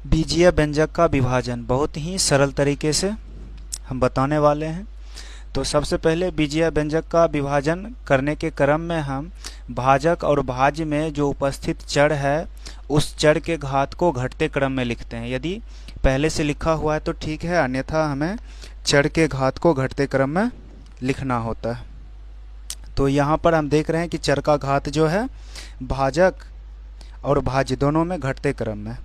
बीजीय व्यंजक का विभाजन बहुत ही सरल तरीके से हम बताने वाले हैं। तो सबसे पहले बीजीय व्यंजक का विभाजन करने के क्रम में हम भाजक और भाज्य में जो उपस्थित चर है उस चर के घात को घटते क्रम में लिखते हैं। यदि पहले से लिखा हुआ है तो ठीक है, अन्यथा हमें चर के घात को घटते क्रम में लिखना होता है। तो यहाँ पर हम देख रहे हैं कि चर का घात जो है भाजक और भाज्य दोनों में घटते क्रम में।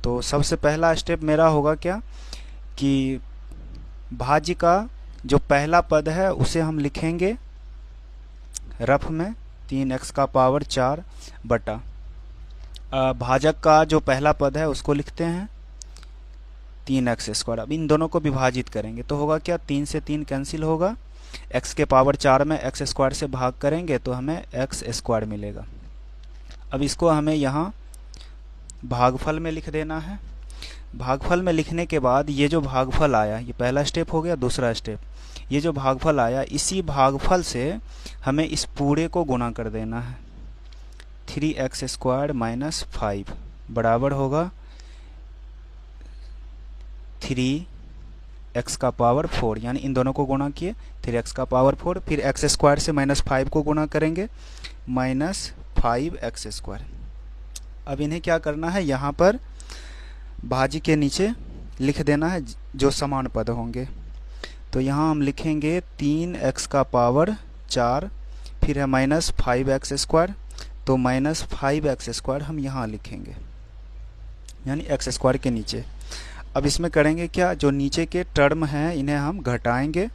तो सबसे पहला स्टेप मेरा होगा क्या कि भाज्य का जो पहला पद है उसे हम लिखेंगे रफ में 3x का पावर 4 बटा भाजक का जो पहला पद है उसको लिखते हैं 3x स्क्वायर। अब इन दोनों को विभाजित करेंगे तो होगा क्या, 3 से 3 कैंसिल होगा, x के पावर 4 में x स्क्वायर से भाग करेंगे तो हमें x स्क्वायर मिलेगा। अब इसको हमें यहाँ भागफल में लिख देना है। भागफल में लिखने के बाद ये जो भागफल आया, ये पहला स्टेप हो गया। दूसरा स्टेप, ये जो भागफल आया इसी भागफल से हमें इस पूरे को गुणा कर देना है। 3x स्क्वायर माइनस 5 बराबर होगा 3x का पावर 4, यानी इन दोनों को गुणा किए 3x का पावर 4, फिर x स्क्वायर से माइनस 5 को गुणा करेंगे माइनस 5x स्क्वायर। अब इन्हें क्या करना है, यहाँ पर भाज्य के नीचे लिख देना है जो समान पद होंगे। तो यहाँ हम लिखेंगे 3x का पावर 4, फिर है माइनस 5x स्क्वायर, तो माइनस 5x स्क्वायर हम यहाँ लिखेंगे, यानी x स्क्वायर के नीचे। अब इसमें करेंगे क्या, जो नीचे के टर्म हैं इन्हें हम घटाएंगे,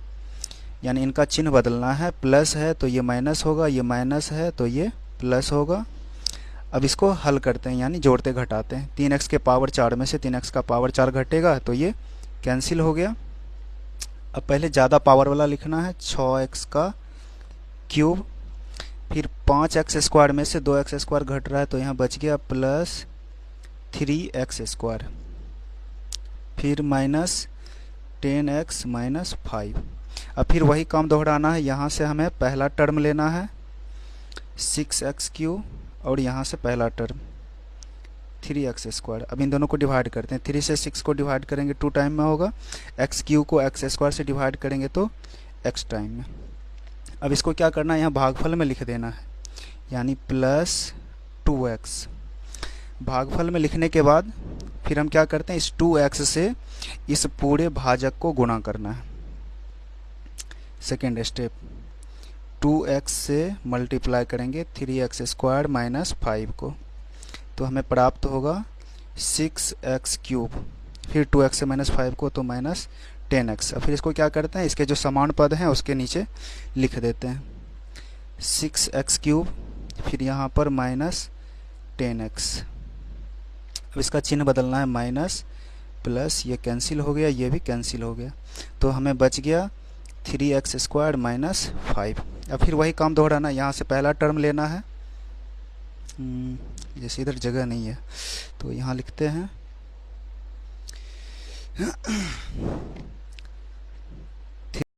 यानी इनका चिन्ह बदलना है। प्लस है तो ये माइनस होगा, ये माइनस है तो ये प्लस होगा। अब इसको हल करते हैं, यानी जोड़ते घटाते हैं। 3x के पावर 4 में से 3x का पावर 4 घटेगा तो ये कैंसिल हो गया। अब पहले ज़्यादा पावर वाला लिखना है, 6x का क्यूब, फिर 5x स्क्वायर में से 2x स्क्वायर घट रहा है तो यहाँ बच गया प्लस 3x स्क्वायर, फिर माइनस 10x माइनस 5। अब फिर वही काम दोहराना है, यहाँ से हमें पहला टर्म लेना है 6x क्यूब और यहाँ से पहला टर्म 3x स्क्वायर। अब इन दोनों को डिवाइड करते हैं, 3 से 6 को डिवाइड करेंगे 2 टाइम में होगा, x क्यूब को x स्क्वायर से डिवाइड करेंगे तो x टाइम में। अब इसको क्या करना है, यहाँ भागफल में लिख देना है, यानी प्लस 2x। भागफल में लिखने के बाद फिर हम क्या करते हैं, इस 2x से इस पूरे भाजक को गुणा करना है। सेकेंड स्टेप, 2x से मल्टीप्लाई करेंगे 3x स्क्वायर माइनस 5 को, तो हमें प्राप्त होगा 6x क्यूब, फिर 2x से माइनस 5 को तो माइनस 10x। अब फिर इसको क्या करते हैं, इसके जो समान पद हैं उसके नीचे लिख देते हैं 6x क्यूब, फिर यहाँ पर माइनस 10x। अब इसका चिन्ह बदलना है, माइनस प्लस, ये कैंसिल हो गया, ये भी कैंसिल हो गया, तो हमें बच गया 3x स्क्वायर माइनस 5। अब फिर वही काम दोहराना, यहाँ से पहला टर्म लेना है, जैसे इधर जगह नहीं है तो यहाँ लिखते हैं